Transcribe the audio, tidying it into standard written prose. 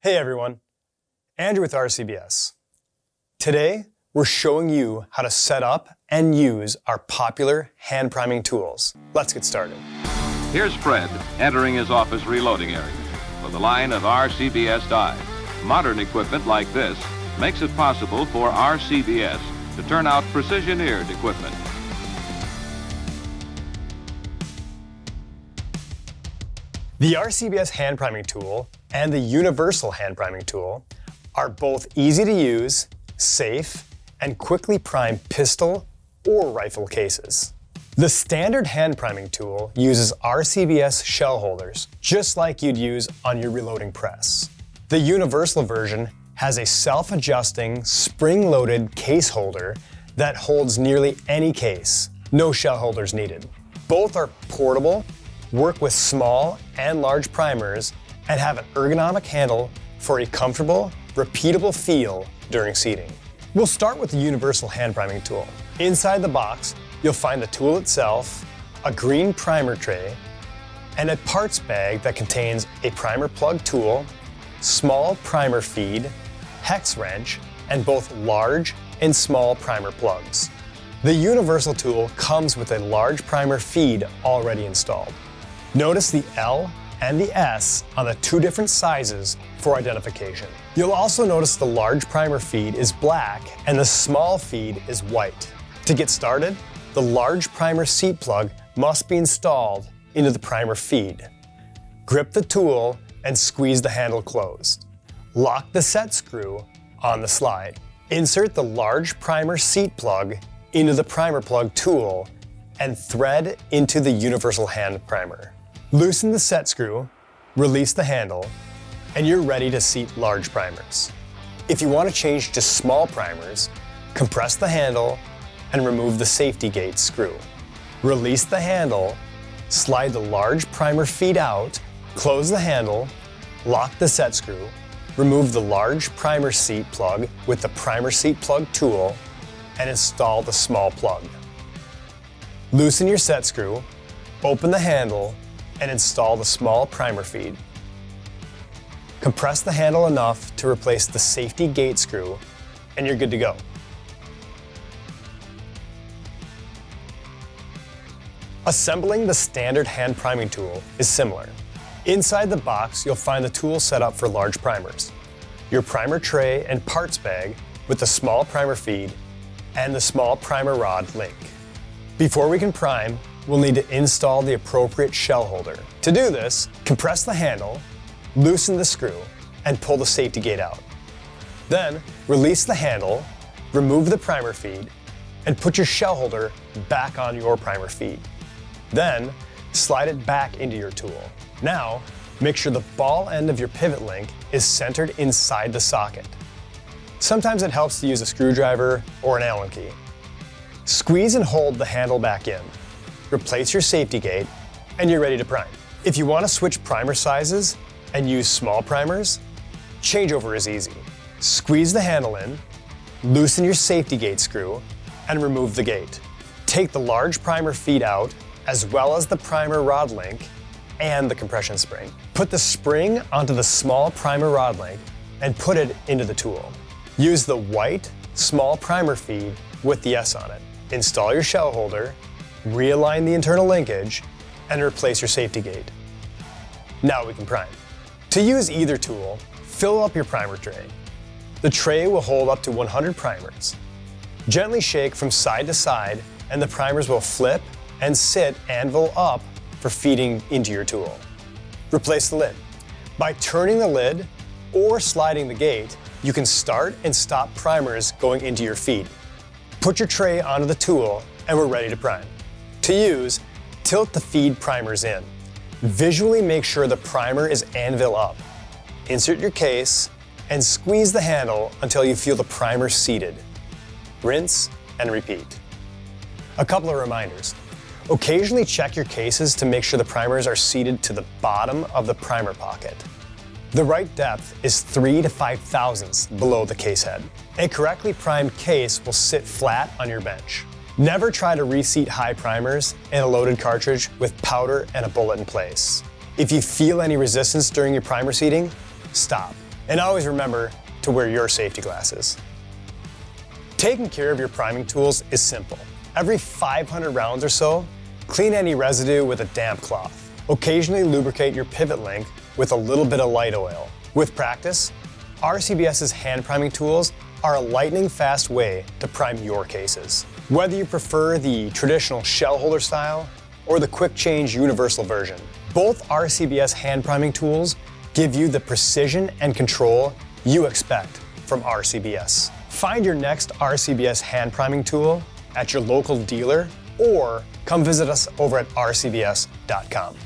Hey everyone, Andrew with RCBS. Today, we're showing you how to set up and use our popular hand priming tools. Let's get started. Here's Fred entering his office reloading area with a line of RCBS dies. Modern equipment like this makes it possible for RCBS to turn out precision-eared equipment. The RCBS hand priming tool and the universal hand priming tool are both easy to use, safe, and quickly prime pistol or rifle cases. The standard hand priming tool uses RCBS shell holders, just like you'd use on your reloading press. The universal version has a self-adjusting, spring-loaded case holder that holds nearly any case. No shell holders needed. Both are portable, work with small and large primers, and have an ergonomic handle for a comfortable, repeatable feel during seating. We'll start with the universal hand priming tool. Inside the box, you'll find the tool itself, a green primer tray, and a parts bag that contains a primer plug tool, small primer feed, hex wrench, and both large and small primer plugs. The universal tool comes with a large primer feed already installed. Notice the L and the S on the two different sizes for identification. You'll also notice the large primer feed is black and the small feed is white. To get started, the large primer seat plug must be installed into the primer feed. Grip the tool and squeeze the handle closed. Lock the set screw on the slide. Insert the large primer seat plug into the primer plug tool and thread into the universal hand primer. Loosen the set screw, release the handle, and you're ready to seat large primers. If you want to change to small primers, compress the handle and remove the safety gate screw. Release the handle, slide the large primer feed out, close the handle, lock the set screw, remove the large primer seat plug with the primer seat plug tool, and install the small plug. Loosen your set screw, open the handle, and install the small primer feed. Compress the handle enough to replace the safety gate screw, and you're good to go. Assembling the standard hand priming tool is similar. Inside the box, you'll find the tool set up for large primers, your primer tray and parts bag with the small primer feed, and the small primer rod link. Before we can prime, we'll need to install the appropriate shell holder. To do this, compress the handle, loosen the screw, and pull the safety gate out. Then, release the handle, remove the primer feed, and put your shell holder back on your primer feed. Then, slide it back into your tool. Now, make sure the ball end of your pivot link is centered inside the socket. Sometimes it helps to use a screwdriver or an Allen key. Squeeze and hold the handle back in. Replace your safety gate, and you're ready to prime. If you want to switch primer sizes and use small primers, changeover is easy. Squeeze the handle in, loosen your safety gate screw, and remove the gate. Take the large primer feed out, as well as the primer rod link and the compression spring. Put the spring onto the small primer rod link and put it into the tool. Use the white small primer feed with the S on it. Install your shell holder, realign the internal linkage, and replace your safety gate. Now we can prime. To use either tool, fill up your primer tray. The tray will hold up to 100 primers. Gently shake from side to side, and the primers will flip and sit anvil up for feeding into your tool. Replace the lid. By turning the lid or sliding the gate, you can start and stop primers going into your feed. Put your tray onto the tool, and we're ready to prime. To use, tilt the feed primers in. Visually make sure the primer is anvil up. Insert your case and squeeze the handle until you feel the primer seated. Rinse and repeat. A couple of reminders. Occasionally check your cases to make sure the primers are seated to the bottom of the primer pocket. The right depth is 3 to 5 thousandths below the case head. A correctly primed case will sit flat on your bench. Never try to reseat high primers in a loaded cartridge with powder and a bullet in place. If you feel any resistance during your primer seating, stop. And always remember to wear your safety glasses. Taking care of your priming tools is simple. Every 500 rounds or so, clean any residue with a damp cloth. Occasionally lubricate your pivot link with a little bit of light oil. With practice, RCBS's hand priming tools are a lightning fast way to prime your cases. Whether you prefer the traditional shell holder style or the quick change universal version, both RCBS hand priming tools give you the precision and control you expect from RCBS. Find your next RCBS hand priming tool at your local dealer or come visit us over at rcbs.com.